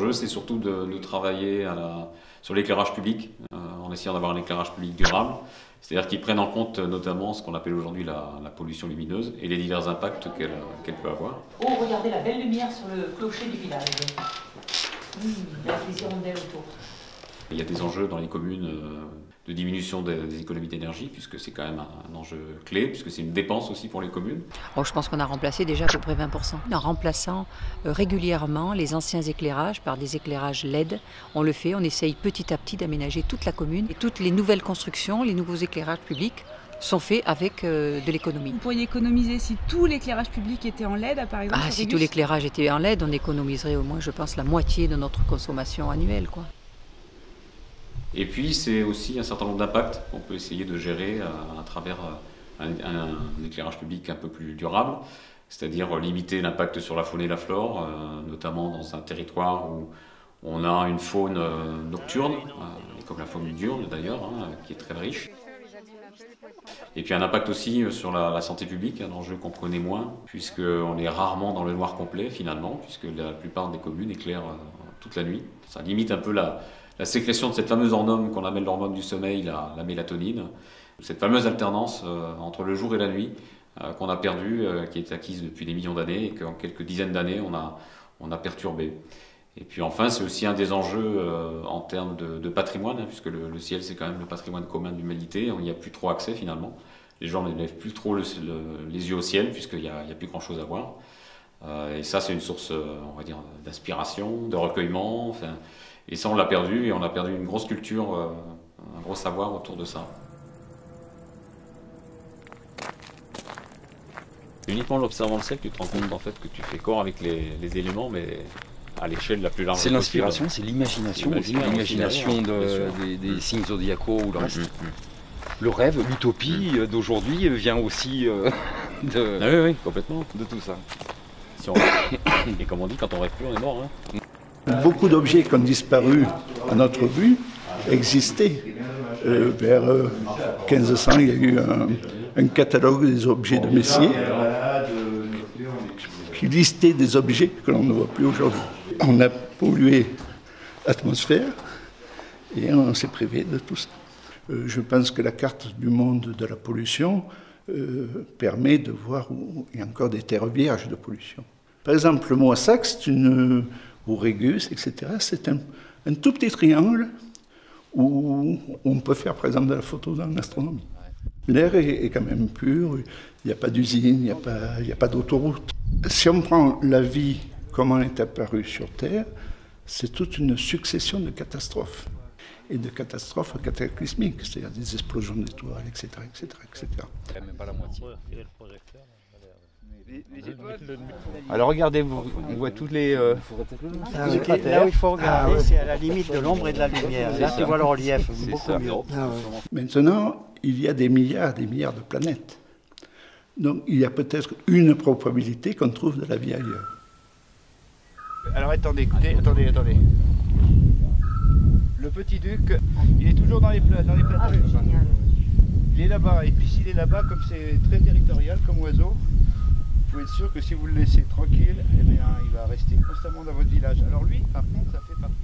enjeux, c'est surtout de travailler sur l'éclairage public, en essayant d'avoir un éclairage public durable. C'est-à-dire qu'ils prennent en compte notamment ce qu'on appelle aujourd'hui la pollution lumineuse et les divers impacts qu'elle peut avoir. Oh, regardez la belle lumière sur le clocher du village. Avec les hirondelles autour. Il y a des enjeux dans les communes de diminution des économies d'énergie, puisque c'est quand même un enjeu clé, puisque c'est une dépense aussi pour les communes. Bon, je pense qu'on a remplacé déjà à peu près 20%. En remplaçant régulièrement les anciens éclairages par des éclairages LED, on le fait, on essaye petit à petit d'aménager toute la commune. Et toutes les nouvelles constructions, les nouveaux éclairages publics sont faits avec de l'économie. Vous pourriez économiser si tout l'éclairage public était en LED, par exemple? Si tout l'éclairage était en LED, on économiserait au moins, je pense, la moitié de notre consommation annuelle, quoi. Et puis c'est aussi un certain nombre d'impacts qu'on peut essayer de gérer à travers un éclairage public un peu plus durable, c'est-à-dire limiter l'impact sur la faune et la flore, notamment dans un territoire où on a une faune nocturne, comme la faune diurne d'ailleurs, qui est très riche. Et puis un impact aussi sur la santé publique, un enjeu qu'on connaît moins, puisqu'on est rarement dans le noir complet finalement, puisque la plupart des communes éclairent toute la nuit. Ça limite un peu la sécrétion de cette fameuse hormone qu'on appelle l'hormone du sommeil, la mélatonine. Cette fameuse alternance entre le jour et la nuit qu'on a perdue, qui est acquise depuis des millions d'années et qu'en quelques dizaines d'années on a perturbé. Et puis enfin, c'est aussi un des enjeux en termes de patrimoine, puisque le ciel c'est quand même le patrimoine commun de l'humanité, il n'y a plus trop accès finalement. Les gens ne lèvent plus trop les yeux au ciel puisqu'il n'y a plus grand chose à voir. Et ça c'est une source, on va dire, d'inspiration, de recueillement. Et ça, on l'a perdu, et on a perdu une grosse culture, un gros savoir autour de ça. Uniquement en observant le ciel, tu te rends compte en fait que tu fais corps avec les éléments, mais à l'échelle la plus large. C'est l'inspiration, c'est l'imagination, l'imagination des signes zodiacaux ou le reste. Le rêve, l'utopie d'aujourd'hui vient aussi oui, complètement. de tout ça. Et comme on dit, quand on rêve plus, on est mort. Beaucoup d'objets qui ont disparu à notre vue existaient. Vers 1500, il y a eu un catalogue des objets de Messier qui listait des objets que l'on ne voit plus aujourd'hui. On a pollué l'atmosphère et on s'est privé de tout ça. Je pense que la carte du monde de la pollution permet de voir où il y a encore des terres vierges de pollution. Par exemple, le Moissac, ou Régus, etc., c'est un tout petit triangle où on peut faire, par exemple, de la photo dans l'astronomie. L'air est quand même pur, il n'y a pas d'usine, il n'y a pas d'autoroute. Si on prend la vie, comment elle est apparue sur Terre, c'est toute une succession de catastrophes. Et de catastrophes cataclysmiques, c'est-à-dire des explosions d'étoiles, etc., etc., etc. Même pas la moitié. Alors regardez, on voit toutes les... Là où il faut regarder, c'est à la limite de l'ombre et de la lumière. Là, tu vois le relief beaucoup mieux. Maintenant, il y a des milliards de planètes. Donc, il y a peut-être une probabilité qu'on trouve de la vie ailleurs. Alors attendez, écoutez, attendez. Le petit duc, il est toujours dans les plateaux. Il est là-bas, et puis s'il est là-bas, comme c'est très territorial comme oiseau, vous pouvez être sûr que si vous le laissez tranquille, eh bien, il va rester constamment dans votre village. Alors lui, par contre, ça fait partie...